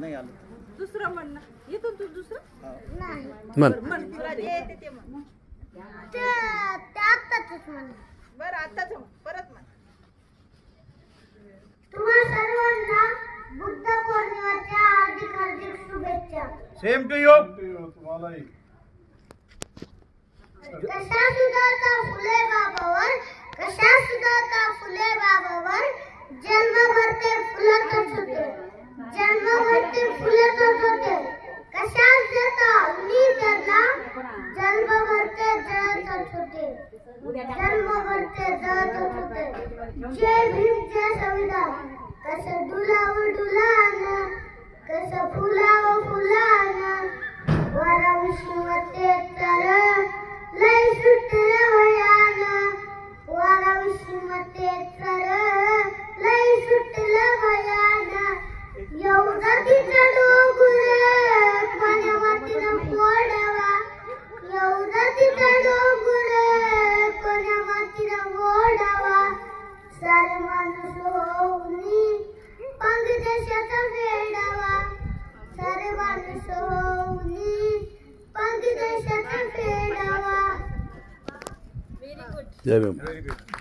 नाही आलं. दुसरं म्हण ना. येतो तू दुसरं नाही म्हण म्हण तुला जे येते ते म्हण. ते आत्ताच म्हण बरं आताच म्हण परत म्हण. तुम्हा सर्वांना बुद्ध पौर्णिमेच्या हार्दिक हार्दिक शुभेच्छा. Same to you. तुम्हालाही. कशा सुधारता फुले बाबावर, कशा सुधारता फुले बाबावर, जन्मभर ते फुलतच होते, जन्मभर ते फुलतच होते. कशाच देता मी त्यांना, जन्मभर ते जळतच होते, जन्मभर ते जळतच होते. जय भीम जय संविधान. कसं डुलावं डुलानं, कसं फुलावं फुलानं, वारा विष्णुवते तर लय सुटलं भयानं, वारा विष्णुवते तर लय सुटलं भयानं. एवढा तिचा डोंगर कोण्या मातीनं फोडावा, एवढा तिचा डोंगर कोण्या मातीनं फोडावा. सारे माणूस होऊनी पंग देशाचा फेडावा, सारे माणूस होऊनी पंग देशाचा फेडावा. जय भीम. Very good.